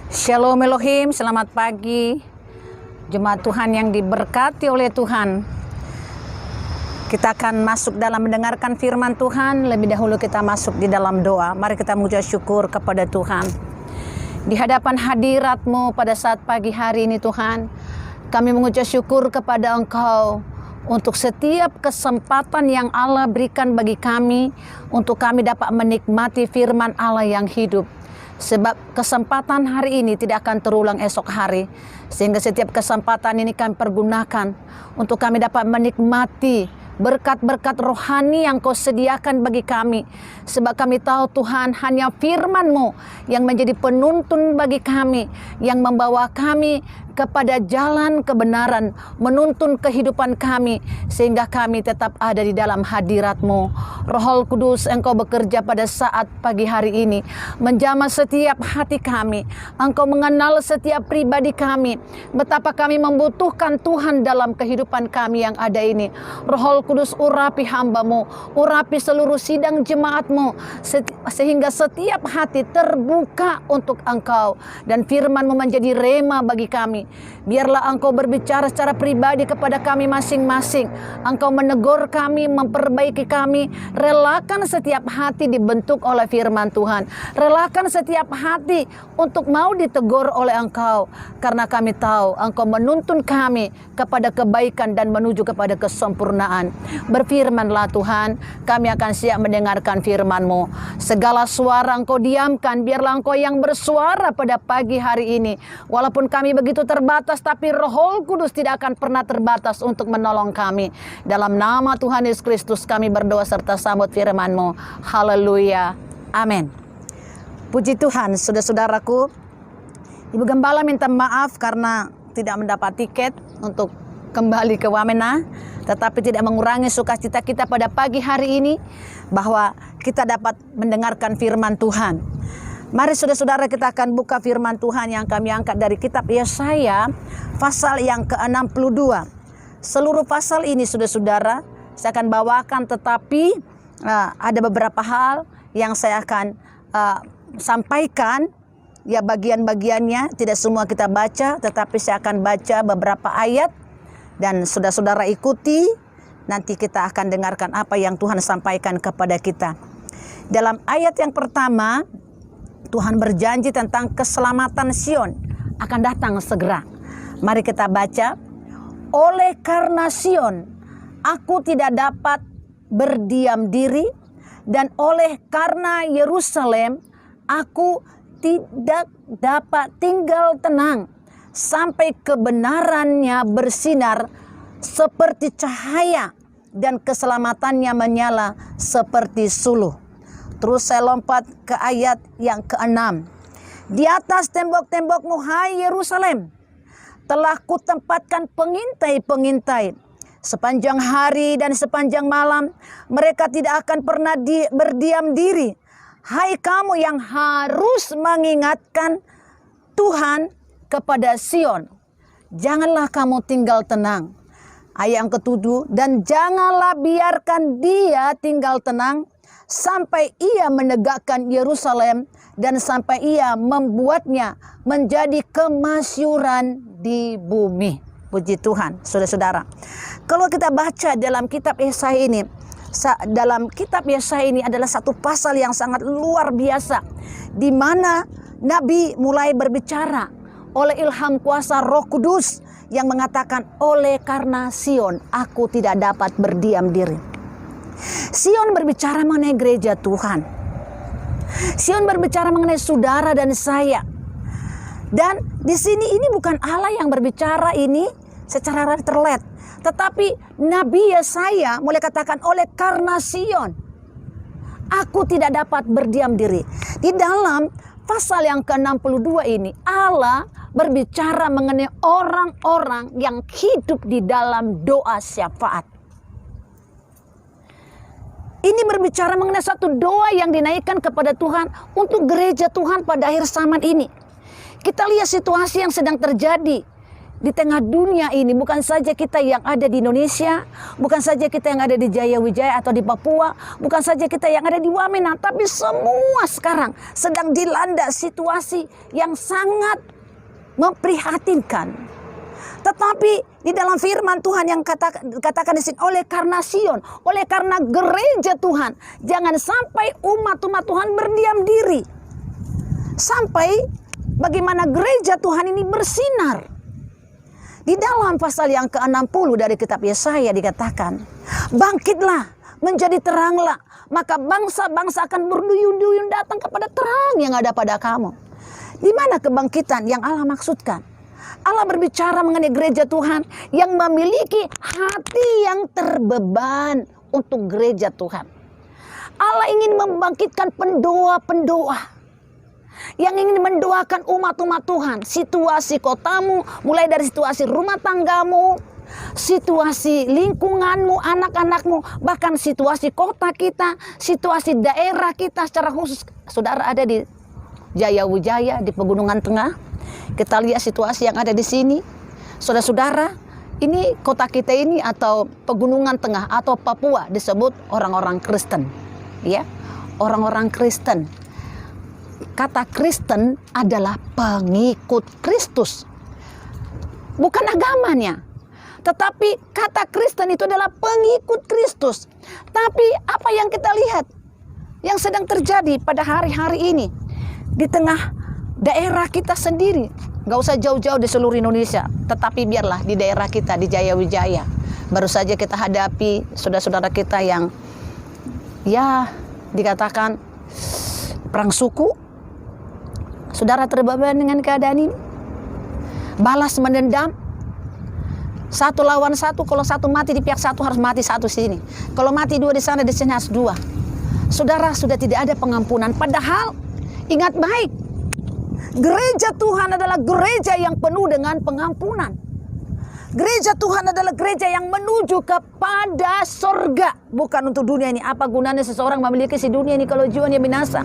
Shalom Elohim, selamat pagi jemaat Tuhan yang diberkati oleh Tuhan. Kita akan masuk dalam mendengarkan firman Tuhan. Lebih dahulu kita masuk di dalam doa. Mari kita mengucap syukur kepada Tuhan. Di hadapan hadirat-Mu pada saat pagi hari ini Tuhan, kami mengucap syukur kepada Engkau untuk setiap kesempatan yang Allah berikan bagi kami, untuk kami dapat menikmati firman Allah yang hidup. Sebab kesempatan hari ini tidak akan terulang esok hari. Sehingga setiap kesempatan ini kami pergunakan untuk kami dapat menikmati berkat-berkat rohani yang Kau sediakan bagi kami. Sebab kami tahu Tuhan, hanya firman-Mu yang menjadi penuntun bagi kami, yang membawa kami kepada jalan kebenaran, menuntun kehidupan kami, sehingga kami tetap ada di dalam hadirat-Mu. Roh Kudus, Engkau bekerja pada saat pagi hari ini, menjamah setiap hati kami. Engkau mengenal setiap pribadi kami, betapa kami membutuhkan Tuhan dalam kehidupan kami yang ada ini. Roh Kudus, urapi hamba-Mu, urapi seluruh sidang jemaat-Mu, sehingga setiap hati terbuka untuk Engkau, dan firman-Mu menjadi rema bagi kami. Biarlah Engkau berbicara secara pribadi kepada kami masing-masing. Engkau menegur kami, memperbaiki kami. Relakan setiap hati dibentuk oleh firman Tuhan. Relakan setiap hati untuk mau ditegur oleh Engkau, karena kami tahu Engkau menuntun kami kepada kebaikan dan menuju kepada kesempurnaan. Berfirmanlah Tuhan, kami akan siap mendengarkan firman-Mu. Segala suara Engkau diamkan, biarlah Engkau yang bersuara pada pagi hari ini. Walaupun kami begitu terbatas, tapi Roh Kudus tidak akan pernah terbatas untuk menolong kami. Dalam nama Tuhan Yesus Kristus kami berdoa serta sambut firman-Mu. Haleluya. Amin. Puji Tuhan, saudara-saudaraku. Ibu Gembala minta maaf karena tidak mendapat tiket untuk kembali ke Wamena, tetapi tidak mengurangi sukacita kita pada pagi hari ini bahwa kita dapat mendengarkan firman Tuhan. Mari saudara-saudara, kita akan buka firman Tuhan yang kami angkat dari kitab Yesaya pasal yang ke-62. Seluruh pasal ini saudara-saudara saya akan bawakan, tetapi ada beberapa hal yang saya akan sampaikan. Ya, bagian-bagiannya tidak semua kita baca, tetapi saya akan baca beberapa ayat dan saudara-saudara ikuti. Nanti kita akan dengarkan apa yang Tuhan sampaikan kepada kita. Dalam ayat yang pertama, Tuhan berjanji tentang keselamatan Sion akan datang segera. Mari kita baca. Oleh karena Sion, aku tidak dapat berdiam diri, dan oleh karena Yerusalem, aku tidak dapat tinggal tenang sampai kebenarannya bersinar seperti cahaya dan keselamatannya menyala seperti suluh. Terus saya lompat ke ayat yang ke-6. Di atas tembok-tembokmu, hai Yerusalem, telah kutempatkan pengintai-pengintai. Sepanjang hari dan sepanjang malam, mereka tidak akan pernah berdiam diri. Hai kamu yang harus mengingatkan Tuhan kepada Sion, janganlah kamu tinggal tenang. Ayat yang ke-7, dan janganlah biarkan dia tinggal tenang sampai ia menegakkan Yerusalem dan sampai ia membuatnya menjadi kemasyuran di bumi. Puji Tuhan, saudara-saudara. Kalau kita baca dalam kitab Yesaya ini, ini adalah satu pasal yang sangat luar biasa, di mana Nabi mulai berbicara oleh ilham kuasa Roh Kudus yang mengatakan, oleh karena Sion aku tidak dapat berdiam diri. Sion berbicara mengenai gereja Tuhan. Sion berbicara mengenai saudara dan saya. Dan di sini ini bukan Allah yang berbicara ini secara terlet, tetapi Nabi Yesaya mulai katakan, oleh karena Sion aku tidak dapat berdiam diri. Di dalam pasal yang ke-62 ini Allah berbicara mengenai orang-orang yang hidup di dalam doa syafaat. Ini berbicara mengenai satu doa yang dinaikkan kepada Tuhan untuk gereja Tuhan pada akhir zaman ini. Kita lihat situasi yang sedang terjadi di tengah dunia ini, bukan saja kita yang ada di Indonesia, bukan saja kita yang ada di Jayawijaya atau di Papua, bukan saja kita yang ada di Wamena, tapi semua sekarang sedang dilanda situasi yang sangat memprihatinkan. Tetapi di dalam firman Tuhan yang katakan di sini, oleh karena Sion, oleh karena gereja Tuhan, jangan sampai umat-umat Tuhan berdiam diri. Sampai bagaimana gereja Tuhan ini bersinar. Di dalam pasal yang ke-60 dari kitab Yesaya dikatakan, bangkitlah, menjadi teranglah, maka bangsa-bangsa akan berduyun-duyun datang kepada terang yang ada pada kamu. Di mana kebangkitan yang Allah maksudkan? Allah berbicara mengenai gereja Tuhan yang memiliki hati yang terbeban untuk gereja Tuhan. Allah ingin membangkitkan pendoa-pendoa yang ingin mendoakan umat-umat Tuhan. Situasi kotamu, mulai dari situasi rumah tanggamu, situasi lingkunganmu, anak-anakmu, bahkan situasi kota kita, situasi daerah kita secara khusus. Saudara ada di Jayawijaya, di Pegunungan Tengah. Kita lihat situasi yang ada di sini. Saudara-saudara, ini kota kita ini atau Pegunungan Tengah atau Papua disebut orang-orang Kristen. Ya, orang-orang Kristen. Kata Kristen adalah pengikut Kristus, bukan agamanya. Tetapi kata Kristen itu adalah pengikut Kristus. Tapi apa yang kita lihat yang sedang terjadi pada hari-hari ini di tengah daerah kita sendiri, gak usah jauh-jauh di seluruh Indonesia, tetapi biarlah di daerah kita di Jayawijaya, baru saja kita hadapi saudara-saudara kita yang ya dikatakan perang suku. Saudara terbeban dengan keadaan ini, balas mendendam, satu lawan satu. Kalau satu mati di pihak satu, harus mati satu sini. Kalau mati dua di sana, di sini harus dua. Saudara, sudah tidak ada pengampunan. Padahal ingat baik, gereja Tuhan adalah gereja yang penuh dengan pengampunan. Gereja Tuhan adalah gereja yang menuju kepada sorga, bukan untuk dunia ini. Apa gunanya seseorang memiliki si dunia ini kalau jiwanya binasa?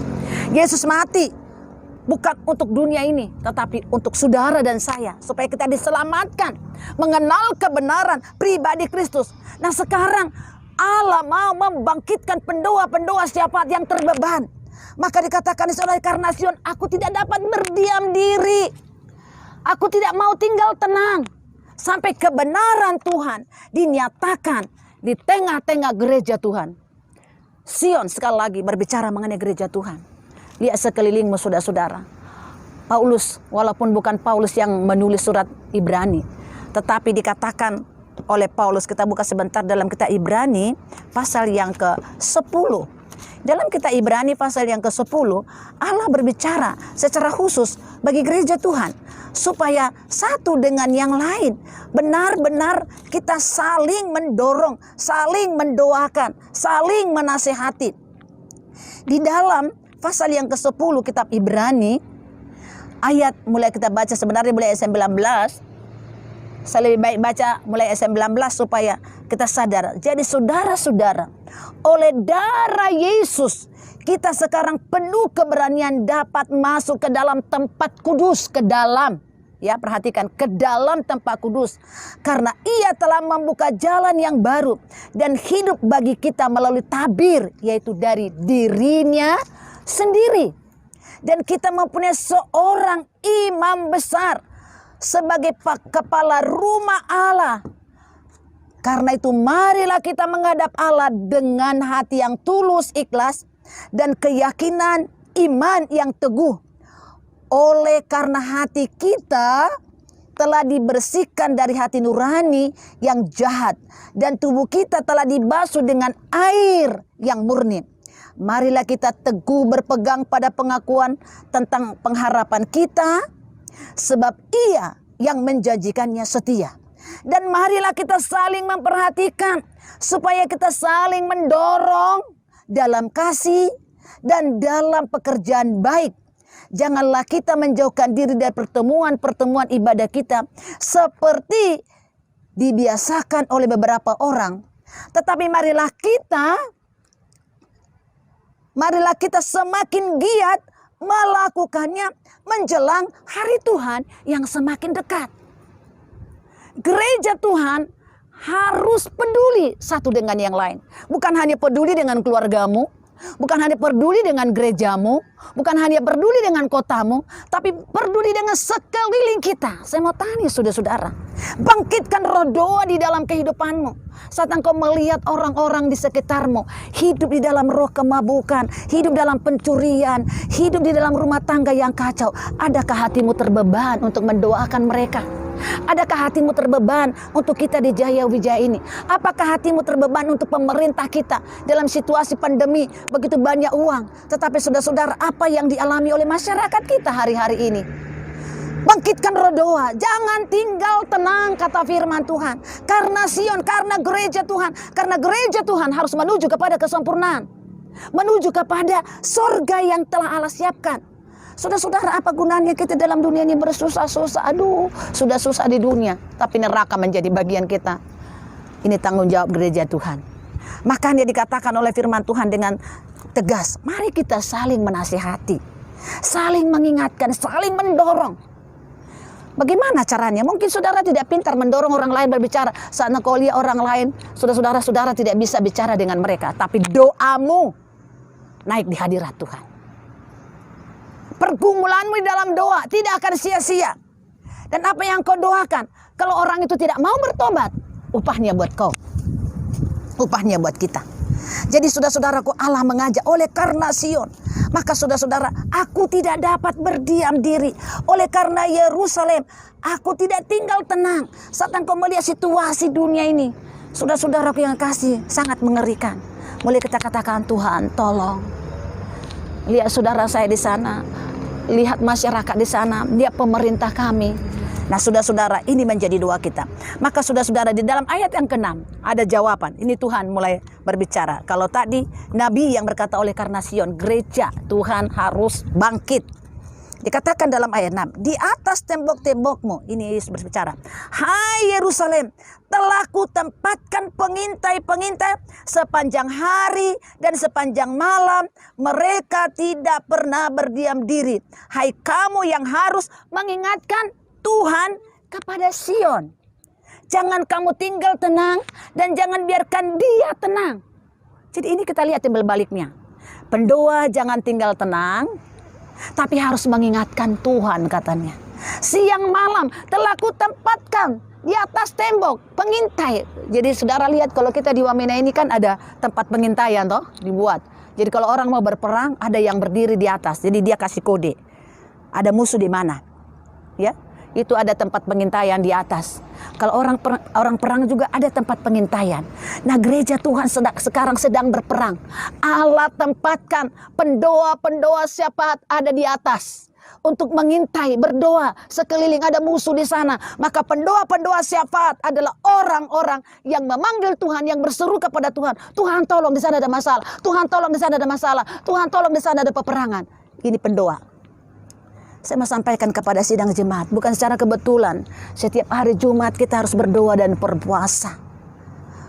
Yesus mati bukan untuk dunia ini, tetapi untuk saudara dan saya, supaya kita diselamatkan, mengenal kebenaran pribadi Kristus. Nah sekarang Allah mau membangkitkan pendoa-pendoa siapa yang terbeban. Maka dikatakan oleh karena Sion, aku tidak dapat berdiam diri, aku tidak mau tinggal tenang sampai kebenaran Tuhan dinyatakan di tengah-tengah gereja Tuhan. Sion sekali lagi berbicara mengenai gereja Tuhan. Lihat sekelilingmu saudara-saudara. Paulus, walaupun bukan Paulus yang menulis surat Ibrani, tetapi dikatakan oleh Paulus, kita buka sebentar dalam kitab Ibrani pasal yang ke-10. Dalam kitab Ibrani pasal yang ke-10, Allah berbicara secara khusus bagi gereja Tuhan, supaya satu dengan yang lain benar-benar kita saling mendorong, saling mendoakan, saling menasehati. Di dalam pasal yang ke-10 kitab Ibrani, ayat mulai kita baca sebenarnya mulai ayat 19. Saya lebih baik baca mulai ayat 19 supaya kita sadar. Jadi saudara-saudara, oleh darah Yesus kita sekarang penuh keberanian dapat masuk ke dalam tempat kudus, ke dalam, ya perhatikan, ke dalam tempat kudus. Karena Ia telah membuka jalan yang baru dan hidup bagi kita melalui tabir, yaitu dari dirinya sendiri. Dan kita mempunyai seorang imam besar sebagai kepala rumah Allah. Karena itu marilah kita menghadap Allah dengan hati yang tulus, ikhlas, dan keyakinan iman yang teguh. Oleh karena hati kita telah dibersihkan dari hati nurani yang jahat, dan tubuh kita telah dibasuh dengan air yang murni. Marilah kita teguh berpegang pada pengakuan tentang pengharapan kita, sebab Ia yang menjanjikannya setia. Dan marilah kita saling memperhatikan, supaya kita saling mendorong dalam kasih dan dalam pekerjaan baik. Janganlah kita menjauhkan diri dari pertemuan-pertemuan ibadah kita, seperti dibiasakan oleh beberapa orang. Tetapi marilah kita semakin giat melakukannya menjelang hari Tuhan yang semakin dekat. Gereja Tuhan harus peduli satu dengan yang lain. Bukan hanya peduli dengan keluargamu, bukan hanya peduli dengan gerejamu, bukan hanya peduli dengan kotamu, tapi peduli dengan sekeliling kita. Saya mau tanya saudara-saudara, bangkitkan roh doa di dalam kehidupanmu. Saat engkau melihat orang-orang di sekitarmu hidup di dalam roh kemabukan, hidup dalam pencurian, hidup di dalam rumah tangga yang kacau, adakah hatimu terbeban untuk mendoakan mereka? Adakah hatimu terbeban untuk kita di Jaya Wijaya ini? Apakah hatimu terbeban untuk pemerintah kita dalam situasi pandemi begitu banyak uang? Tetapi saudara-saudara, apa yang dialami oleh masyarakat kita hari-hari ini? Bangkitkan roh doa, jangan tinggal tenang, kata firman Tuhan. Karena Sion, karena gereja Tuhan, karena gereja Tuhan harus menuju kepada kesempurnaan, menuju kepada sorga yang telah Allah siapkan. Saudara-saudara, apa gunanya kita dalam dunia ini bersusah-susah? Aduh, sudah susah di dunia, tapi neraka menjadi bagian kita. Ini tanggung jawab gereja Tuhan. Makanya dikatakan oleh firman Tuhan dengan tegas, mari kita saling menasihati, saling mengingatkan, saling mendorong. Bagaimana caranya? Mungkin saudara tidak pintar mendorong orang lain berbicara. Saat engkau lihat orang lain, saudara-saudara tidak bisa bicara dengan mereka. Tapi doamu naik di hadirat Tuhan. Pergumulanmu di dalam doa tidak akan sia-sia. Dan apa yang kau doakan, kalau orang itu tidak mau bertobat, upahnya buat kau, upahnya buat kita. Jadi saudara-saudaraku, Allah mengajak, oleh karena Sion, maka saudara-saudara, aku tidak dapat berdiam diri. Oleh karena Yerusalem, aku tidak tinggal tenang. Saat engkau melihat situasi dunia ini, saudara-saudaraku yang kasih, sangat mengerikan. Mulai kita katakan, Tuhan tolong. Lihat saudara saya di sana, lihat masyarakat di sana, lihat pemerintah kami. Nah saudara-saudara, ini menjadi doa kita. Maka saudara-saudara, di dalam ayat yang ke-6 ada jawaban. Ini Tuhan mulai berbicara. Kalau tadi Nabi yang berkata oleh karena Sion, gereja Tuhan harus bangkit. Dikatakan dalam ayat 6, di atas tembok-tembokmu, ini Yesus berbicara, hai Yerusalem, telah kutempatkan pengintai-pengintai sepanjang hari dan sepanjang malam, mereka tidak pernah berdiam diri. Hai kamu yang harus mengingatkan Tuhan kepada Sion. Jangan kamu tinggal tenang dan jangan biarkan dia tenang. Jadi ini kita lihat timbal baliknya. Pendoa jangan tinggal tenang, tapi harus mengingatkan Tuhan katanya. Siang malam telah kutempatkan di atas tembok pengintai. Jadi saudara lihat kalau kita di Wamena ini kan ada tempat pengintaian toh dibuat. Jadi kalau orang mau berperang ada yang berdiri di atas. Jadi dia kasih kode. Ada musuh di mana. Ya. Itu ada tempat pengintaian di atas. Kalau orang perang juga ada tempat pengintaian. Nah gereja Tuhan sekarang sedang berperang. Allah tempatkan pendoa-pendoa syafaat ada di atas. Untuk mengintai, berdoa sekeliling ada musuh di sana. Maka pendoa-pendoa syafaat adalah orang-orang yang memanggil Tuhan, yang berseru kepada Tuhan. Tuhan tolong di sana ada masalah. Tuhan tolong di sana ada masalah. Tuhan tolong di sana ada peperangan. Ini pendoa. Saya mau sampaikan kepada sidang jemaat, bukan secara kebetulan. Setiap hari Jumat kita harus berdoa dan berpuasa.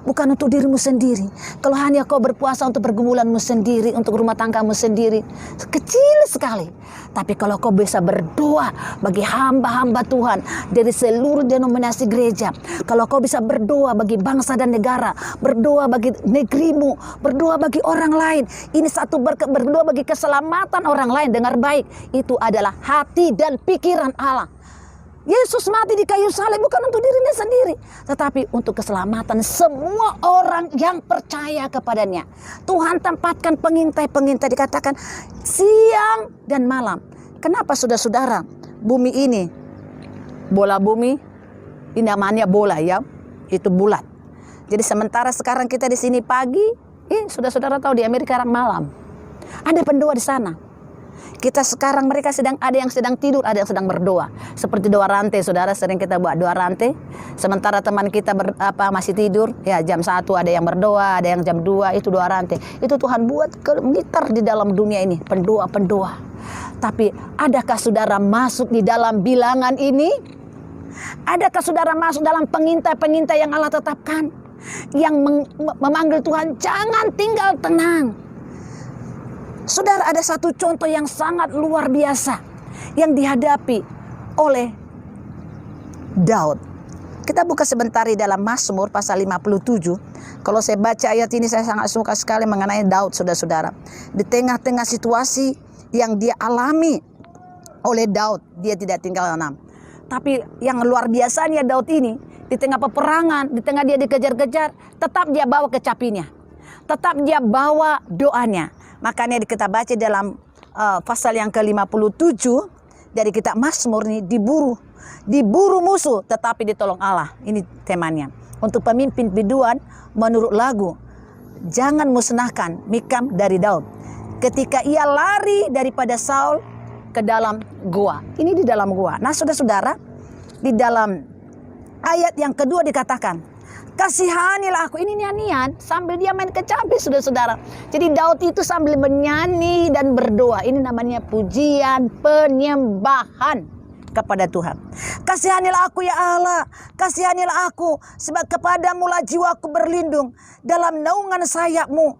Bukan untuk dirimu sendiri. Kalau hanya kau berpuasa untuk pergumulanmu sendiri, untuk rumah tanggamu sendiri, kecil sekali. Tapi kalau kau bisa berdoa bagi hamba-hamba Tuhan dari seluruh denominasi gereja, kalau kau bisa berdoa bagi bangsa dan negara, berdoa bagi negerimu, berdoa bagi orang lain, ini satu berdoa bagi keselamatan orang lain, dengar baik, itu adalah hati dan pikiran Allah. Yesus mati di kayu salib bukan untuk dirinya sendiri, tetapi untuk keselamatan semua orang yang percaya kepadanya. Tuhan tempatkan pengintai-pengintai, dikatakan siang dan malam. Kenapa saudara-saudara? Bumi ini, bola bumi, ini namanya bola ya, itu bulat. Jadi sementara sekarang kita di sini pagi, saudara-saudara tahu di Amerika malam. Ada pendoa di sana. Kita sekarang mereka ada yang sedang tidur, ada yang sedang berdoa. Seperti doa rantai, saudara sering kita buat doa rantai. Sementara teman kita masih tidur, ya jam 1 ada yang berdoa, ada yang jam 2 itu doa rantai. Itu Tuhan buat gitar di dalam dunia ini, pendoa-pendoa. Tapi adakah saudara masuk di dalam bilangan ini? Adakah saudara masuk dalam pengintai-pengintai yang Allah tetapkan? Yang memanggil Tuhan, jangan tinggal tenang. Saudara, ada satu contoh yang sangat luar biasa yang dihadapi oleh Daud. Kita buka sebentar di dalam Mazmur pasal 57. Kalau saya baca ayat ini saya sangat suka sekali mengenai Daud, saudara-saudara. Di tengah-tengah situasi yang dia alami oleh Daud, dia tidak tinggal tenang. Tapi yang luar biasanya Daud ini, di tengah peperangan, di tengah dia dikejar-kejar, tetap dia bawa kecapinya. Tetap dia bawa doanya. Makanya kita baca dalam pasal yang ke-57 dari kitab Mazmur ini, diburu musuh tetapi ditolong Allah. Ini temanya. Untuk pemimpin biduan menurut lagu, jangan musnahkan Mikam dari Daud. Ketika ia lari daripada Saul ke dalam gua. Ini di dalam gua. Nah, saudara-saudara, di dalam ayat yang kedua dikatakan, kasihanilah aku. Ini nyanyian sambil dia main kecapi, saudara-saudara. Jadi Daud itu sambil menyanyi dan berdoa. Ini namanya pujian penyembahan kepada Tuhan. Kasihanilah aku ya Allah, kasihanilah aku, sebab kepadamu lah jiwaku berlindung. Dalam naungan sayapmu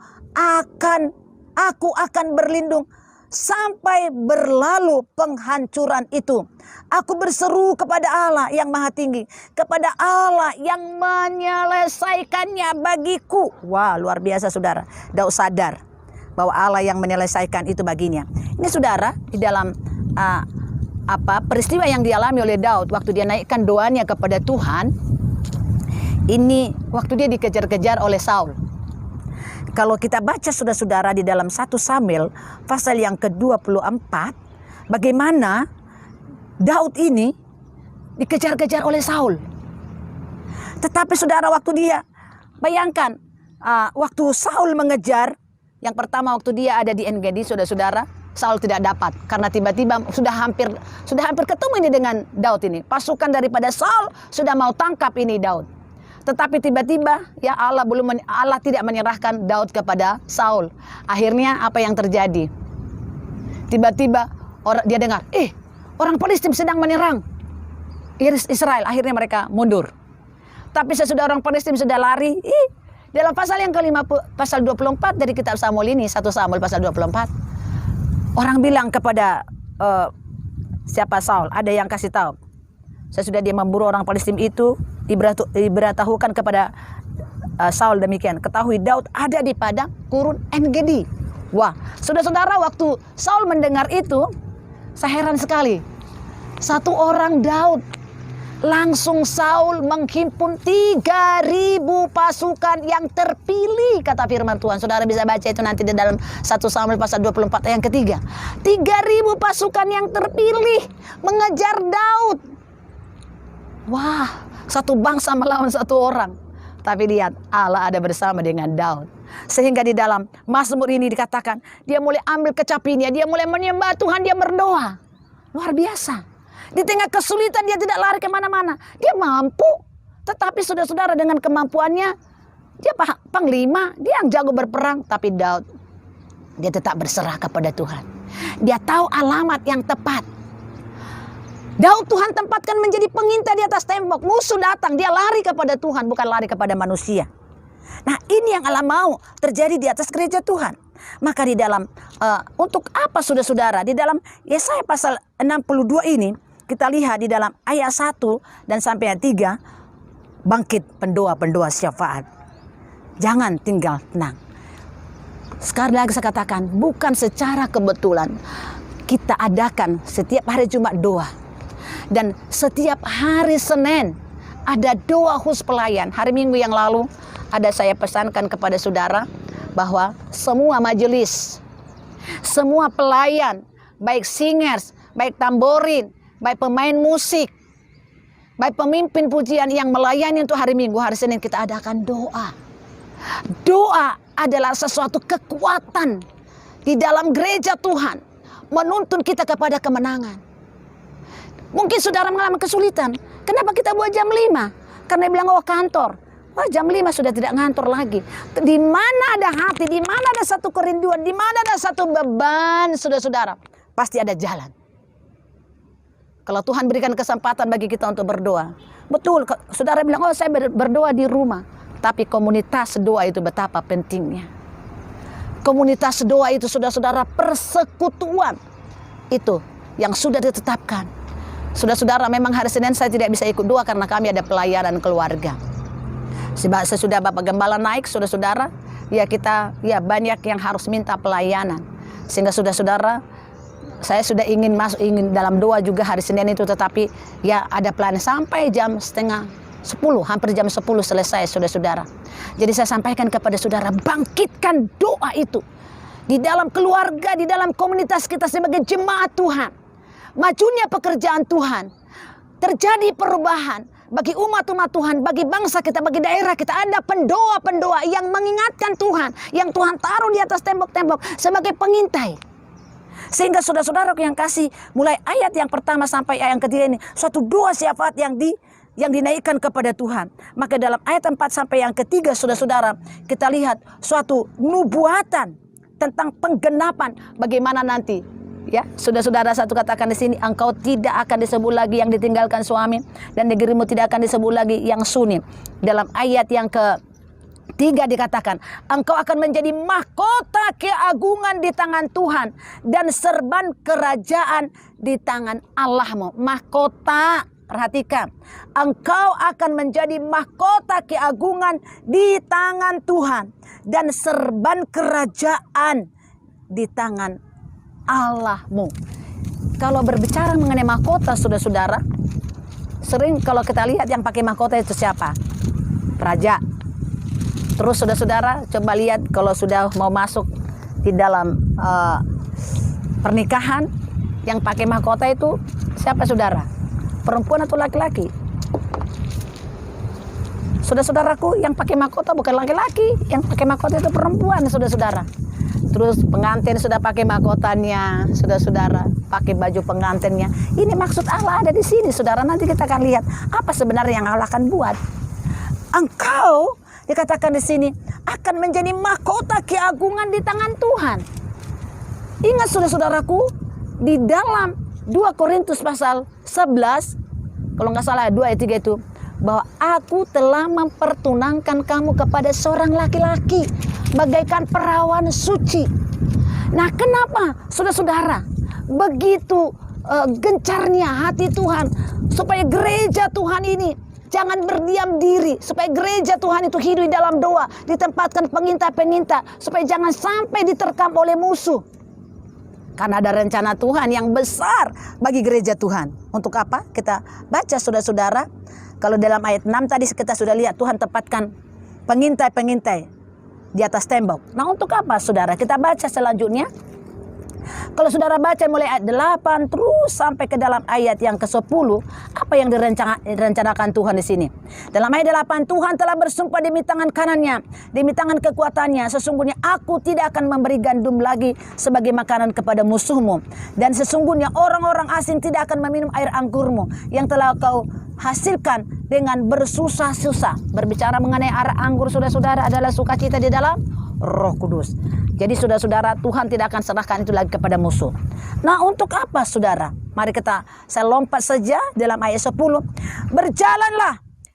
aku akan berlindung sampai berlalu penghancuran itu. Aku berseru kepada Allah yang maha tinggi, kepada Allah yang menyelesaikannya bagiku. Wah, luar biasa, saudara. Daud sadar bahwa Allah yang menyelesaikan itu baginya. Ini, saudara, di dalam peristiwa yang dialami oleh Daud waktu dia naikkan doanya kepada Tuhan. Ini waktu dia dikejar-kejar oleh Saul. Kalau kita baca, saudara-saudara, di dalam 1 Samuel pasal yang ke-24, bagaimana Daud ini dikejar-kejar oleh Saul. Tetapi saudara, waktu dia, bayangkan, waktu Saul mengejar, yang pertama waktu dia ada di En-Gedi, saudara-saudara, Saul tidak dapat. Karena tiba-tiba sudah hampir ketemu ini dengan Daud ini. Pasukan daripada Saul sudah mau tangkap ini Daud. Tetapi tiba-tiba ya Allah tidak menyerahkan Daud kepada Saul. Akhirnya apa yang terjadi? Tiba-tiba dia dengar, orang Filistin sedang menyerang Israel. Akhirnya mereka mundur. Tapi sesudah orang Filistin sudah lari, dalam pasal yang pasal 24 dari kitab Samuel ini, 1 Samuel pasal 24, orang bilang kepada siapa Saul, ada yang kasih tahu. Sesudah dia memburu orang Filistin itu, diberitahukan kepada Saul demikian, ketahui Daud ada di padang gurun En-Gedi. Wah, saudara-saudara, waktu Saul mendengar itu, saya heran sekali. Satu orang Daud, langsung Saul menghimpun 3.000 pasukan yang terpilih, kata firman Tuhan. Saudara bisa baca itu nanti di dalam 1 Samuel pasal 24 yang ketiga. 3.000 pasukan yang terpilih mengejar Daud. Wah, satu bangsa melawan satu orang. Tapi lihat, Allah ada bersama dengan Daud. Sehingga di dalam Mazmur ini dikatakan, dia mulai ambil kecapinya, dia mulai menyembah Tuhan, dia berdoa. Luar biasa. Di tengah kesulitan dia tidak lari kemana-mana. Dia mampu. Tetapi saudara-saudara, dengan kemampuannya, dia panglima, dia yang jago berperang. Tapi Daud, dia tetap berserah kepada Tuhan. Dia tahu alamat yang tepat. Daud Tuhan tempatkan menjadi pengintai di atas tembok. Musuh datang, dia lari kepada Tuhan, bukan lari kepada manusia. Nah, ini yang Allah mau terjadi di atas gereja Tuhan. Maka di dalam, untuk apa saudara-saudara? Di dalam Yesaya pasal 62 ini, kita lihat di dalam ayat 1 dan sampai ayat 3, bangkit pendoa-pendoa syafaat. Jangan tinggal tenang. Sekali lagi saya katakan, bukan secara kebetulan kita adakan setiap hari Jumat doa. Dan setiap hari Senin ada doa khusus pelayan. Hari Minggu yang lalu ada saya pesankan kepada saudara bahwa semua majelis, semua pelayan, baik singers, baik tamborin, baik pemain musik, baik pemimpin pujian yang melayani untuk hari Minggu, hari Senin kita adakan doa. Doa adalah sesuatu kekuatan di dalam gereja Tuhan, menuntun kita kepada kemenangan. Mungkin saudara mengalami kesulitan. Kenapa kita buat jam 5? Karena bilang, kantor. Wah, jam 5 sudah tidak ngantor lagi. Di mana ada hati, di mana ada satu kerinduan, di mana ada satu beban, saudara-saudara, pasti ada jalan. Kalau Tuhan berikan kesempatan bagi kita untuk berdoa. Betul, saudara bilang, saya berdoa di rumah. Tapi komunitas doa itu betapa pentingnya. Komunitas doa itu, saudara-saudara, persekutuan itu yang sudah ditetapkan. Saudara-saudara, memang hari Senin saya tidak bisa ikut doa karena kami ada pelayanan keluarga. Sesudah Bapak Gembala naik, saudara-saudara, ya kita ya banyak yang harus minta pelayanan. Sehingga saudara-saudara, saya sudah ingin dalam doa juga hari Senin itu, tetapi ya ada pelayanan sampai jam setengah 10, hampir jam 10 selesai, saudara-saudara. Jadi saya sampaikan kepada saudara, bangkitkan doa itu di dalam keluarga, di dalam komunitas kita sebagai jemaat Tuhan. Majunya pekerjaan Tuhan, terjadi perubahan bagi umat-umat Tuhan, bagi bangsa kita, bagi daerah kita. Ada pendoa-pendoa yang mengingatkan Tuhan, yang Tuhan taruh di atas tembok-tembok sebagai pengintai. Sehingga saudara-saudara yang kasih, mulai ayat yang pertama sampai ayat yang ketiga ini, suatu doa syafaat yang dinaikkan kepada Tuhan. Maka dalam ayat 4 sampai yang ketiga, saudara-saudara, kita lihat suatu nubuatan tentang penggenapan bagaimana nanti. Ya, saudara-saudara, satu katakan di sini, engkau tidak akan disebut lagi yang ditinggalkan suami, dan negerimu tidak akan disebut lagi yang sunyi. Dalam ayat yang ketiga dikatakan, engkau akan menjadi mahkota keagungan di tangan Tuhan dan serban kerajaan di tangan Allahmu. Mahkota, perhatikan, engkau akan menjadi mahkota keagungan di tangan Tuhan dan serban kerajaan di tangan Allahmu. Kalau berbicara mengenai mahkota, saudara-saudara, sering kalau kita lihat yang pakai mahkota itu siapa? Raja. Terus saudara-saudara, coba lihat kalau sudah mau masuk di dalam pernikahan, yang pakai mahkota itu siapa, saudara? Perempuan atau laki-laki? Saudara-saudaraku, yang pakai mahkota bukan laki-laki, yang pakai mahkota itu perempuan, saudara-saudara. Terus pengantin sudah pakai mahkotanya, saudara-saudara, pakai baju pengantinnya. Ini maksud Allah ada di sini, saudara. Nanti kita akan lihat apa sebenarnya yang Allah akan buat. Engkau, dikatakan di sini, akan menjadi mahkota keagungan di tangan Tuhan. Ingat saudara-saudaraku, di dalam 2 Korintus pasal 11, kalau nggak salah 2 ayat 3 itu, bahwa aku telah mempertunangkan kamu kepada seorang laki-laki bagaikan perawan suci. Nah, kenapa saudara-saudara begitu gencarnya hati Tuhan supaya gereja Tuhan ini jangan berdiam diri, supaya gereja Tuhan itu hidup di dalam doa, ditempatkan pengintai-pengintai, supaya jangan sampai diterkam oleh musuh. Karena ada rencana Tuhan yang besar bagi gereja Tuhan. Untuk apa? Kita baca saudara-saudara. Kalau dalam ayat 6 tadi kita sudah lihat Tuhan tempatkan pengintai-pengintai di atas tembok. Nah, untuk apa, saudara? Kita baca selanjutnya. Kalau saudara baca mulai ayat 8 terus sampai ke dalam ayat yang ke-10, apa yang direncanakan Tuhan di sini? Dalam ayat 8, Tuhan telah bersumpah demi tangan kanannya, demi tangan kekuatannya, sesungguhnya aku tidak akan memberi gandum lagi sebagai makanan kepada musuhmu, dan sesungguhnya orang-orang asing tidak akan meminum air anggurmu yang telah kau hasilkan dengan bersusah-susah. Berbicara mengenai air anggur, saudara-saudara, adalah sukacita di dalam Roh Kudus. Jadi saudara-saudara, Tuhan tidak akan serahkan itu lagi kepada musuh. Nah, untuk apa, saudara? Mari saya lompat saja dalam ayat 10.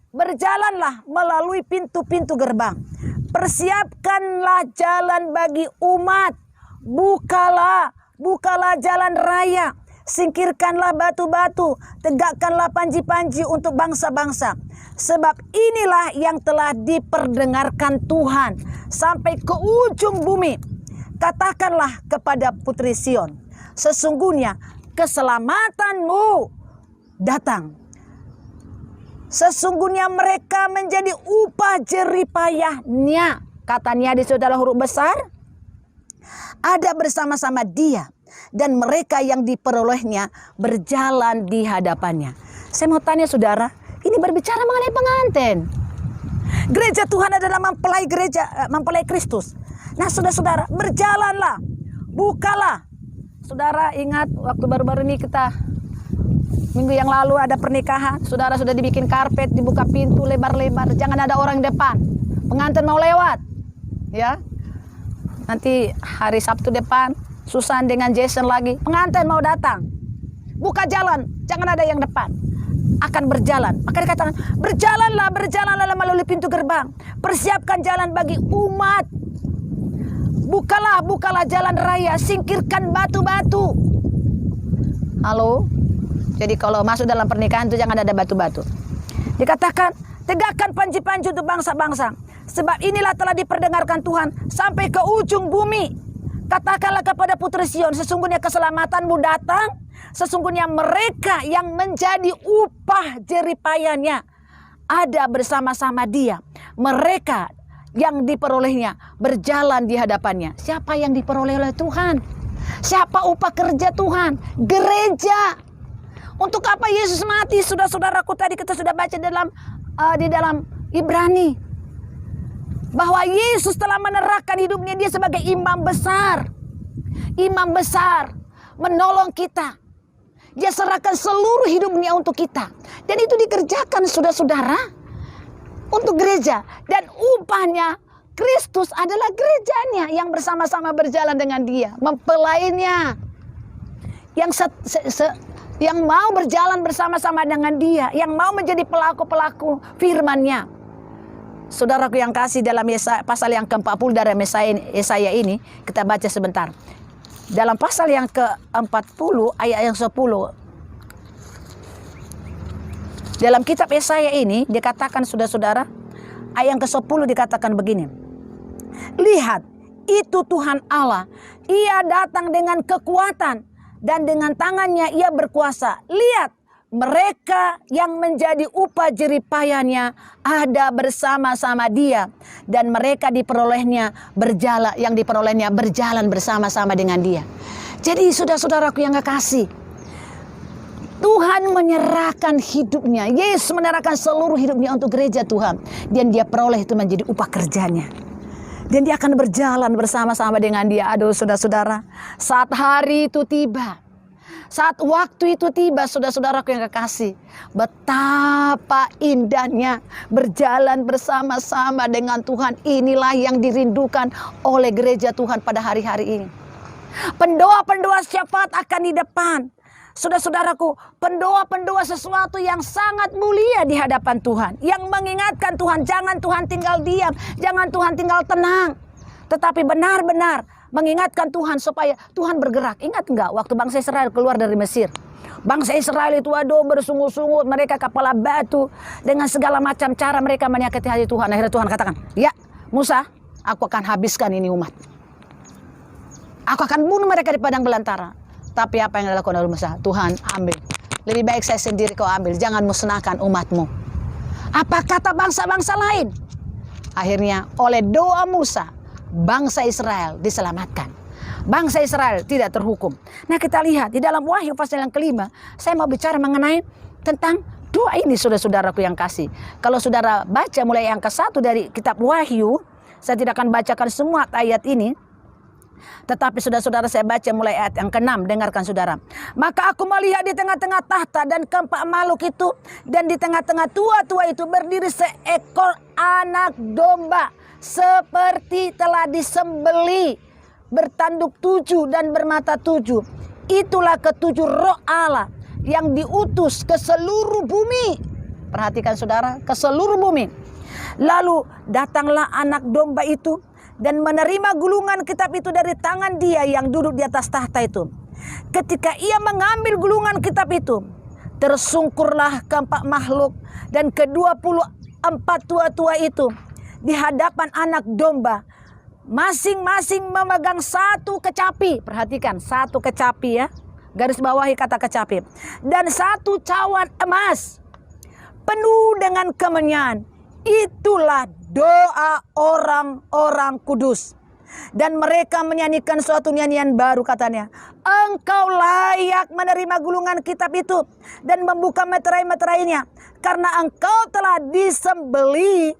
Berjalanlah melalui pintu-pintu gerbang. Persiapkanlah jalan bagi umat. Bukalah jalan raya. Singkirkanlah batu-batu, tegakkanlah panji-panji untuk bangsa-bangsa. Sebab inilah yang telah diperdengarkan Tuhan sampai ke ujung bumi. Katakanlah kepada putri Sion, sesungguhnya keselamatanmu datang. Sesungguhnya mereka menjadi upah jeripayahnya. Katanya di saudara huruf besar, ada bersama-sama dia. Dan mereka yang diperolehnya berjalan di hadapannya. Saya mau tanya saudara, ini berbicara mengenai pengantin. Gereja Tuhan adalah mempelai Kristus. Nah, saudara-saudara, berjalanlah, bukalah. Saudara ingat waktu baru-baru ini kita minggu yang lalu ada pernikahan, saudara sudah dibikin karpet, dibuka pintu lebar-lebar, jangan ada orang depan. Pengantin mau lewat, ya. Nanti hari Sabtu depan Susan dengan Jason lagi, pengantin mau datang, buka jalan, jangan ada yang depan, akan berjalan. Maka dikatakan, berjalanlah melalui pintu gerbang, persiapkan jalan bagi umat, bukalah jalan raya, singkirkan batu-batu. Halo, Jadi kalau masuk dalam pernikahan itu jangan ada batu-batu. Dikatakan, tegakkan panji-panji untuk bangsa-bangsa. Sebab inilah telah diperdengarkan Tuhan sampai ke ujung bumi. Katakanlah kepada putri Sion, sesungguhnya keselamatanmu datang. Sesungguhnya mereka yang menjadi upah jeripayanya ada bersama-sama dia. Mereka yang diperolehnya berjalan di hadapannya. Siapa yang diperoleh oleh Tuhan? Siapa upah kerja Tuhan? Gereja. Untuk apa Yesus mati? Saudara-saudaraku, tadi kita sudah baca di dalam Ibrani bahwa Yesus telah menyerahkan hidupnya dia sebagai imam besar. Imam besar menolong kita. Dia serahkan seluruh hidupnya untuk kita. Dan itu dikerjakan saudara-saudara untuk gereja. Dan upahnya Kristus adalah gerejanya yang bersama-sama berjalan dengan dia. Mempelainya. Yang mau berjalan bersama-sama dengan dia. Yang mau menjadi pelaku-pelaku firman-Nya. Saudaraku yang kasih, dalam pasal yang ke-40 dari Yesaya ini, kita baca sebentar. Dalam pasal yang ke-40 ayat yang 10. Dalam kitab Yesaya ini dikatakan saudara-saudara, ayat yang ke-10 dikatakan begini. Lihat, itu Tuhan Allah, ia datang dengan kekuatan dan dengan tangannya ia berkuasa. Lihat, mereka yang menjadi upah jeripayanya ada bersama-sama dia, dan mereka yang diperolehnya berjalan bersama-sama dengan dia. Jadi saudara-saudaraku yang kekasih, Tuhan menyerahkan hidupnya. Yesus menyerahkan seluruh hidupnya untuk gereja Tuhan, dan dia peroleh itu menjadi upah kerjanya. Dan dia akan berjalan bersama-sama dengan dia. Aduh saudara-saudara, saat hari itu tiba, saat waktu itu tiba, saudara-saudaraku yang kekasih, betapa indahnya berjalan bersama-sama dengan Tuhan. Inilah yang dirindukan oleh gereja Tuhan pada hari-hari ini. Pendoa-pendoa syafaat akan di depan. Saudara-saudaraku, pendoa-pendoa sesuatu yang sangat mulia di hadapan Tuhan. Yang mengingatkan Tuhan, jangan Tuhan tinggal diam, jangan Tuhan tinggal tenang. Tetapi benar-benar mengingatkan Tuhan supaya Tuhan bergerak. Ingat enggak waktu bangsa Israel keluar dari Mesir? Bangsa Israel itu bersungut-sungut, mereka kepala batu, dengan segala macam cara mereka menyakiti hati Tuhan. Akhirnya Tuhan katakan, ya Musa, aku akan habiskan ini umat. Aku akan bunuh mereka di padang belantara. Tapi apa yang dilakukan oleh Musa? Tuhan, ambil. Lebih baik saya sendiri kau ambil, jangan musnahkan umatmu. Apa kata bangsa-bangsa lain? Akhirnya oleh doa Musa, bangsa Israel diselamatkan. Bangsa Israel tidak terhukum. Nah kita lihat di dalam Wahyu pasal yang kelima, saya mau bicara mengenai tentang doa ini saudara-saudaraku yang kasih. Kalau saudara baca mulai yang ke-1 dari kitab Wahyu, saya tidak akan bacakan semua ayat ini. Tetapi saudara-saudara saya baca mulai ayat yang ke-6, dengarkan saudara. Maka aku melihat di tengah-tengah tahta dan keempat makhluk itu, dan di tengah-tengah tua-tua itu berdiri seekor anak domba, seperti telah disembeli, bertanduk 7 dan bermata 7. Itulah ketujuh roh Allah yang diutus ke seluruh bumi. Perhatikan saudara, ke seluruh bumi. Lalu datanglah anak domba itu dan menerima gulungan kitab itu dari tangan dia yang duduk di atas tahta itu. Ketika ia mengambil gulungan kitab itu, tersungkurlah keempat makhluk dan ke-24 tua-tua itu di hadapan anak domba, masing-masing memegang satu kecapi. Perhatikan, satu kecapi ya, garis bawahi kata kecapi, dan satu cawan emas penuh dengan kemenyan. Itulah doa orang-orang kudus. Dan mereka menyanyikan suatu nyanyian baru, katanya, engkau layak menerima gulungan kitab itu dan membuka meterai-meterainya, karena engkau telah disembeli,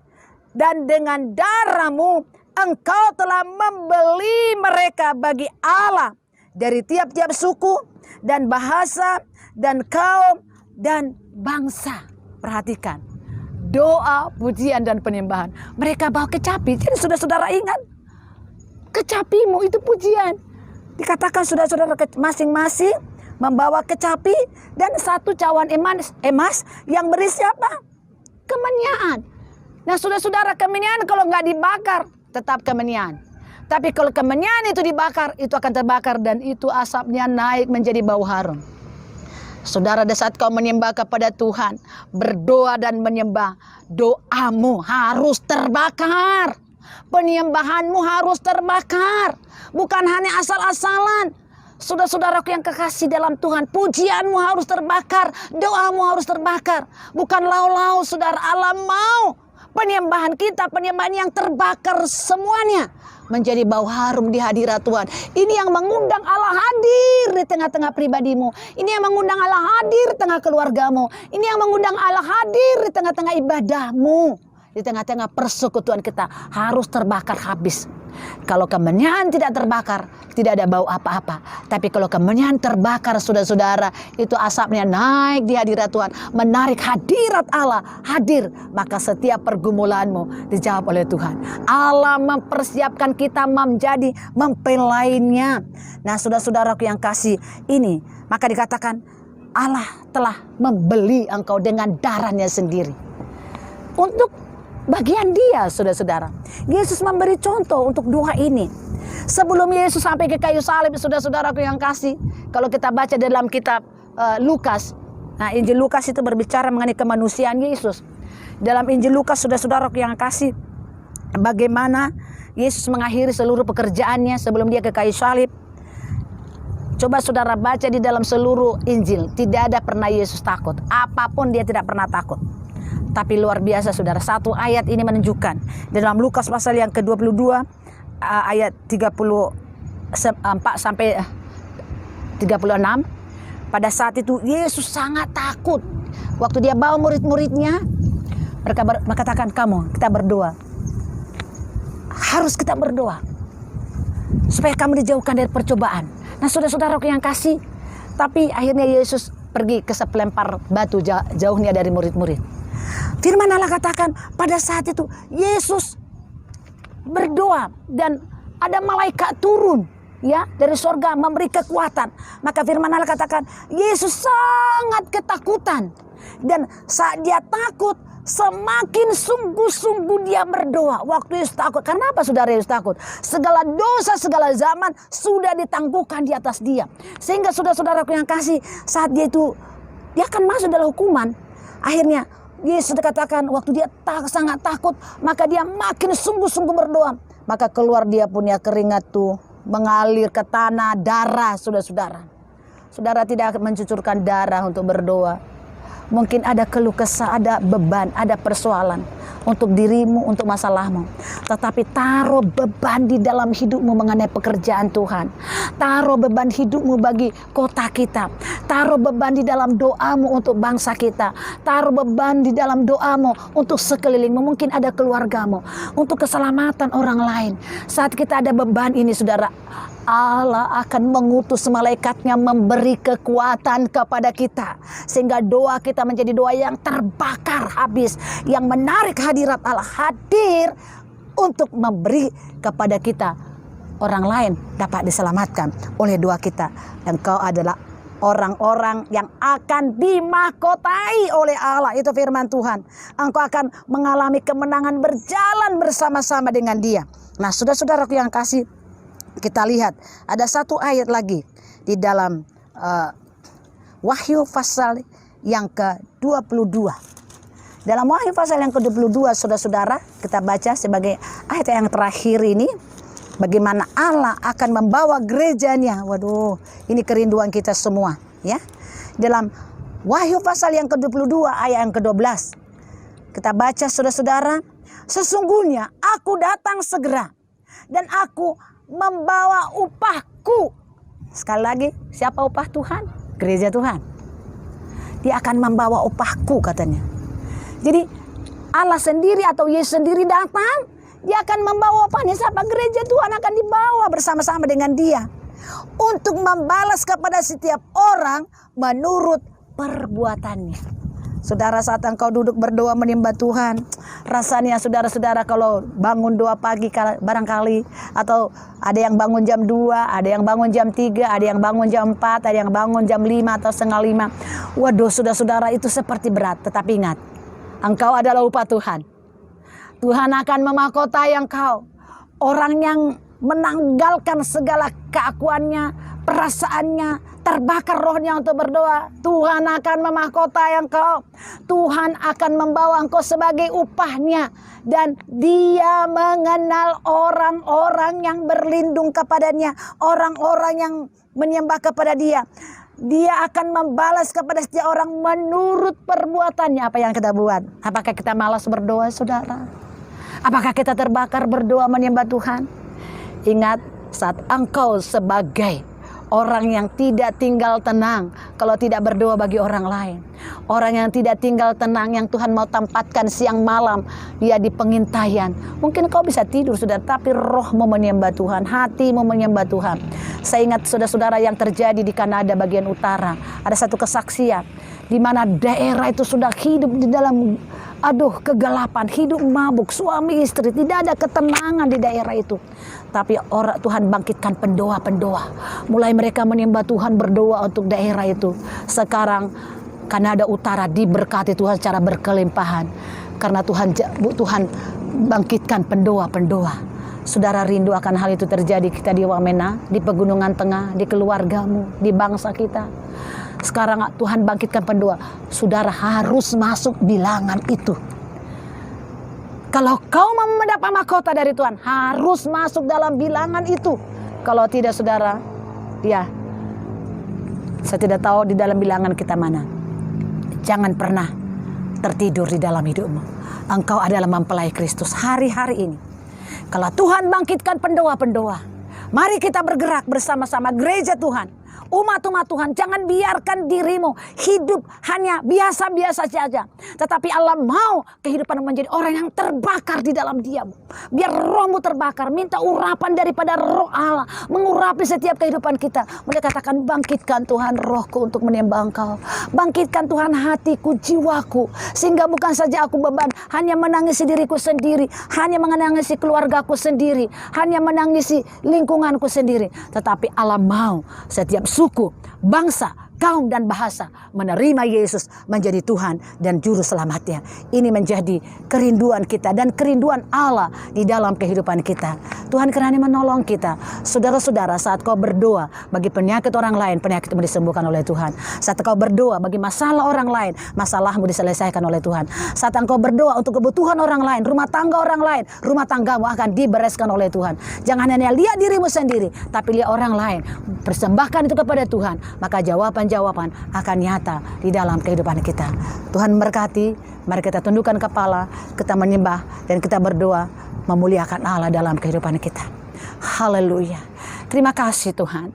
dan dengan darahmu engkau telah membeli mereka bagi Allah dari tiap-tiap suku dan bahasa dan kaum dan bangsa. Perhatikan, doa, pujian, dan penyembahan. Mereka bawa kecapi. Jadi saudara-saudara ingat, kecapimu itu pujian. Dikatakan saudara-saudara masing-masing membawa kecapi dan satu cawan emas yang berisi apa? Kemenyan. Nah saudara-saudara, kemenyan kalau nggak dibakar tetap kemenyan. Tapi kalau kemenyan itu dibakar, itu akan terbakar dan itu asapnya naik menjadi bau harum. Saudara, di saat kau menyembah kepada Tuhan, berdoa dan menyembah, doamu harus terbakar. Penyembahanmu harus terbakar. Bukan hanya asal-asalan. Saudara-saudaraku yang kekasih dalam Tuhan, pujianmu harus terbakar. Doamu harus terbakar. Bukan lau-lau, saudara. Allah mau penyembahan kita, penyembahan yang terbakar semuanya menjadi bau harum di hadirat Tuhan. Ini yang mengundang Allah hadir di tengah-tengah pribadimu. Ini yang mengundang Allah hadir di tengah keluargamu. Ini yang mengundang Allah hadir di tengah-tengah ibadahmu. Di tengah-tengah persekutuan kita harus terbakar habis. Kalau kemenyan tidak terbakar, tidak ada bau apa-apa. Tapi kalau kemenyan terbakar, saudara-saudara, itu asapnya naik di hadirat Tuhan, menarik hadirat Allah hadir. Maka setiap pergumulanmu dijawab oleh Tuhan. Allah mempersiapkan kita menjadi mempelainya. Nah, saudara-saudaraku yang kasih ini, maka dikatakan Allah telah membeli engkau dengan darahnya sendiri. Untuk bagian dia, saudara-saudara. Yesus memberi contoh untuk doa ini. Sebelum Yesus sampai ke kayu salib, saudara-saudaraku yang kasih, kalau kita baca dalam kitab Lukas, nah Injil Lukas itu berbicara mengenai kemanusiaan Yesus. Dalam Injil Lukas, saudara-saudaraku yang kasih, bagaimana Yesus mengakhiri seluruh pekerjaannya sebelum dia ke kayu salib. Coba saudara baca di dalam seluruh Injil, tidak ada pernah Yesus takut. Apapun dia tidak pernah takut. Tapi luar biasa, saudara, satu ayat ini menunjukkan dalam Lukas pasal yang ke-22 ayat 34 sampai 36. Pada saat itu Yesus sangat takut. Waktu dia bawa murid-muridnya, mereka mengatakan, kita berdoa. Harus kita berdoa supaya kami dijauhkan dari percobaan. Nah, saudara-saudaraku yang kasih, tapi akhirnya Yesus pergi ke sepelempar batu jauhnya dari murid-murid. Firman Allah katakan pada saat itu Yesus berdoa dan ada malaikat turun ya dari sorga memberi kekuatan. Maka firman Allah katakan Yesus sangat ketakutan, dan saat dia takut semakin sungguh-sungguh dia berdoa. Waktu Yesus takut, karena apa saudara Yesus takut? Segala dosa, segala zaman sudah ditangguhkan di atas dia. Sehingga saudara-saudaraku yang kasih, saat dia akan masuk dalam hukuman. Akhirnya Yesus dikatakan waktu dia sangat takut, maka dia makin sungguh-sungguh berdoa. Maka keluar dia punya keringat mengalir ke tanah, darah, saudara-saudara. Saudara tidak mencucurkan darah untuk berdoa. Mungkin ada keluh kesah, ada beban, ada persoalan untuk dirimu, untuk masalahmu. Tetapi taruh beban di dalam hidupmu mengenai pekerjaan Tuhan. Taruh beban hidupmu bagi kota kita. Taruh beban di dalam doamu untuk bangsa kita. Taruh beban di dalam doamu untuk sekelilingmu. Mungkin ada keluargamu, untuk keselamatan orang lain. Saat kita ada beban ini, saudara, Allah akan mengutus malaikatnya memberi kekuatan kepada kita. Sehingga doa kita menjadi doa yang terbakar habis. Yang menarik hadirat Allah hadir untuk memberi kepada kita. Orang lain dapat diselamatkan oleh doa kita. Engkau adalah orang-orang yang akan dimahkotai oleh Allah. Itu firman Tuhan. Engkau akan mengalami kemenangan berjalan bersama-sama dengan dia. Nah, saudara-saudaraku yang kasih, kita lihat ada satu ayat lagi di dalam Wahyu pasal yang ke-22. Dalam Wahyu pasal yang ke-22, saudara-saudara, kita baca sebagai ayat yang terakhir ini, bagaimana Allah akan membawa gerejanya. Waduh, ini kerinduan kita semua, ya. Dalam Wahyu pasal yang ke-22 ayat yang ke-12, kita baca, saudara-saudara, sesungguhnya aku datang segera dan aku membawa upahku. Sekali lagi, siapa upah Tuhan? Gereja Tuhan. Dia akan membawa upahku, katanya. Jadi Allah sendiri atau Yesus sendiri datang, dia akan membawa upahnya. Siapa? Gereja Tuhan akan dibawa bersama-sama dengan dia untuk membalas kepada setiap orang menurut perbuatannya. Saudara, saat engkau duduk berdoa menyembah Tuhan, rasanya saudara-saudara kalau bangun doa pagi barangkali, atau ada yang bangun jam 2, ada yang bangun jam 3, ada yang bangun jam 4, ada yang bangun jam 5 atau setengah 5. Waduh, saudara-saudara, itu seperti berat. Tetapi ingat, engkau adalah upah Tuhan. Tuhan akan memahkotai engkau. Orang yang menanggalkan segala keakuannya, perasaannya, terbakar rohnya untuk berdoa, Tuhan akan memahkotai engkau. Tuhan akan membawa engkau sebagai upahnya. Dan dia mengenal orang-orang yang berlindung kepadanya, orang-orang yang menyembah kepada dia. Dia akan membalas kepada setiap orang menurut perbuatannya. Apa yang kita buat? Apakah kita malas berdoa, saudara? Apakah kita terbakar berdoa menyembah Tuhan? Ingat, saat engkau sebagai orang yang tidak tinggal tenang kalau tidak berdoa bagi orang lain. Orang yang tidak tinggal tenang yang Tuhan mau tempatkan siang malam dia di pengintaian. Mungkin kau bisa tidur sudah, tapi rohmu menyembah Tuhan, hatimu menyembah Tuhan. Saya ingat saudara-saudara yang terjadi di Kanada bagian utara. Ada satu kesaksian di mana daerah itu sudah hidup di dalam kegelapan, hidup mabuk, suami istri, tidak ada ketenangan di daerah itu. Tapi orang Tuhan bangkitkan pendoa-pendoa. Mulai mereka menyembah Tuhan, berdoa untuk daerah itu. Sekarang Kanada Utara diberkati Tuhan secara berkelimpahan. Karena Tuhan bangkitkan pendoa-pendoa. Saudara rindu akan hal itu terjadi kita di Wamena, di Pegunungan Tengah, di keluargamu, di bangsa kita. Sekarang Tuhan bangkitkan pendoa. Saudara harus masuk bilangan itu. Kalau kau mau mendapat mahkota dari Tuhan, harus masuk dalam bilangan itu. Kalau tidak, saudara, saya tidak tahu di dalam bilangan kita mana. Jangan pernah tertidur di dalam hidupmu. Engkau adalah mempelai Kristus hari-hari ini. Kalau Tuhan bangkitkan pendoa-pendoa, mari kita bergerak bersama-sama gereja Tuhan. Umat-umat Tuhan, jangan biarkan dirimu hidup hanya biasa-biasa saja. Tetapi Allah mau kehidupan menjadi orang yang terbakar di dalam diam. Biar rohmu terbakar, minta urapan daripada roh Allah. Mengurapi setiap kehidupan kita. Mereka katakan, bangkitkan Tuhan rohku untuk menyembah Engkau. Bangkitkan Tuhan hatiku, jiwaku. Sehingga bukan saja aku beban, hanya menangisi diriku sendiri. Hanya menangisi keluargaku sendiri. Hanya menangisi lingkunganku sendiri. Tetapi Allah mau setiap suku, bangsa, kaum dan bahasa menerima Yesus menjadi Tuhan dan Juru Selamatnya. Ini menjadi kerinduan kita dan kerinduan Allah di dalam kehidupan kita. Tuhan kerana menolong kita. Saudara-saudara, saat kau berdoa bagi penyakit orang lain, penyakitmu disembuhkan oleh Tuhan. Saat kau berdoa bagi masalah orang lain, masalahmu diselesaikan oleh Tuhan. Saat engkau berdoa untuk kebutuhan orang lain, rumah tangga orang lain, rumah tanggamu akan dibereskan oleh Tuhan. Jangan hanya lihat dirimu sendiri, tapi lihat orang lain. Persembahkan itu kepada Tuhan, maka jawaban-jawaban akan nyata di dalam kehidupan kita. Tuhan memberkati. Mari kita tundukkan kepala, kita menyembah dan kita berdoa memuliakan Allah dalam kehidupan kita. Haleluya. Terima kasih Tuhan.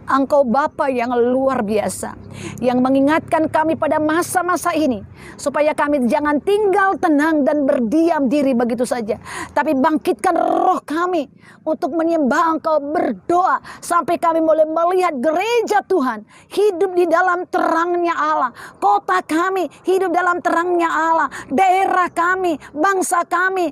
Engkau Bapa yang luar biasa, yang mengingatkan kami pada masa-masa ini, supaya kami jangan tinggal tenang dan berdiam diri begitu saja, tapi bangkitkan roh kami untuk menyembah Engkau, berdoa, sampai kami boleh melihat gereja Tuhan hidup di dalam terangnya Allah, kota kami hidup dalam terangnya Allah, daerah kami, bangsa kami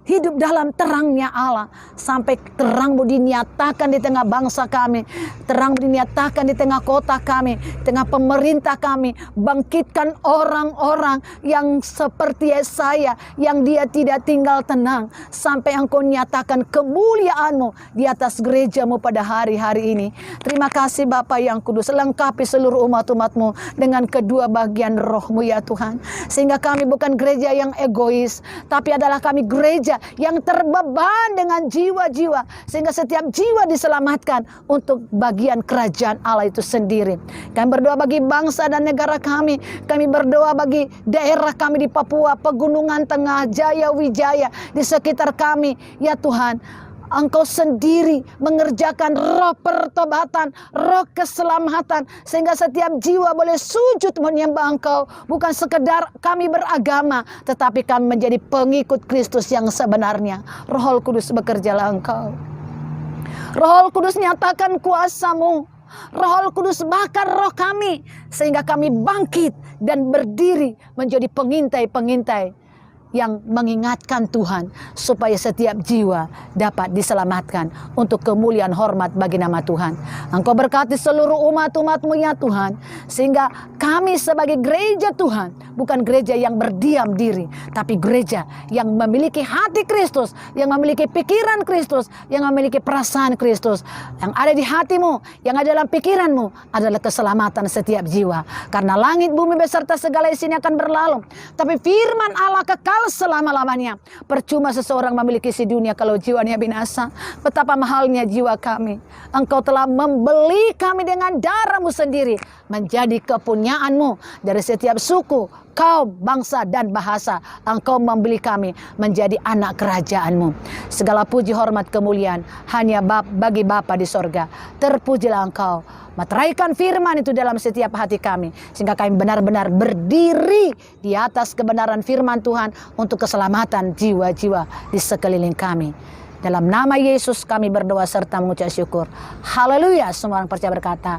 hidup dalam terangnya Allah. Sampai terangmu dinyatakan di tengah bangsa kami. Terangmu dinyatakan di tengah kota kami, tengah pemerintah kami. Bangkitkan orang-orang yang seperti saya, yang dia tidak tinggal tenang. Sampai Engkau nyatakan kemuliaan-Mu di atas gereja-Mu pada hari-hari ini. Terima kasih Bapa yang kudus. Lengkapi seluruh umat-umat-Mu dengan kedua bagian roh-Mu ya Tuhan. Sehingga kami bukan gereja yang egois, tapi adalah kami gereja yang terbeban dengan jiwa-jiwa, sehingga setiap jiwa diselamatkan untuk bagian kerajaan Allah itu sendiri. Kami berdoa bagi bangsa dan negara kami. Kami berdoa bagi daerah kami di Papua, Pegunungan Tengah, Jaya Wijaya, di sekitar kami. Ya Tuhan, Engkau sendiri mengerjakan roh pertobatan, roh keselamatan, sehingga setiap jiwa boleh sujud menyembah Engkau. Bukan sekedar kami beragama, tetapi kami menjadi pengikut Kristus yang sebenarnya. Roh Kudus, bekerjalah Engkau. Roh Kudus, nyatakan kuasa-Mu. Roh Kudus, bakar roh kami, sehingga kami bangkit dan berdiri menjadi pengintai-pengintai yang mengingatkan Tuhan supaya setiap jiwa dapat diselamatkan untuk kemuliaan hormat bagi nama Tuhan. Engkau berkati seluruh umat-umat-Mu ya Tuhan, sehingga kami sebagai gereja Tuhan bukan gereja yang berdiam diri, tapi gereja yang memiliki hati Kristus, yang memiliki pikiran Kristus, yang memiliki perasaan Kristus. Yang ada di hatimu, yang ada dalam pikiranmu adalah keselamatan setiap jiwa. Karena langit, bumi beserta segala isinya akan berlalu, tapi firman Allah kekal selama-lamanya. Percuma seseorang memiliki si dunia kalau jiwanya binasa. Betapa mahalnya jiwa kami. Engkau telah membeli kami dengan darah-Mu sendiri, menjadi kepunyaan-Mu. Dari setiap suku, kaum, bangsa, dan bahasa, Engkau membeli kami menjadi anak kerajaan-Mu. Segala puji, hormat, kemuliaan hanya bagi Bapa di sorga. Terpujilah Engkau. Materaikan firman itu dalam setiap hati kami, sehingga kami benar-benar berdiri di atas kebenaran firman Tuhan untuk keselamatan jiwa-jiwa di sekeliling kami. Dalam nama Yesus kami berdoa serta mengucap syukur. Haleluya. Semua orang percaya berkata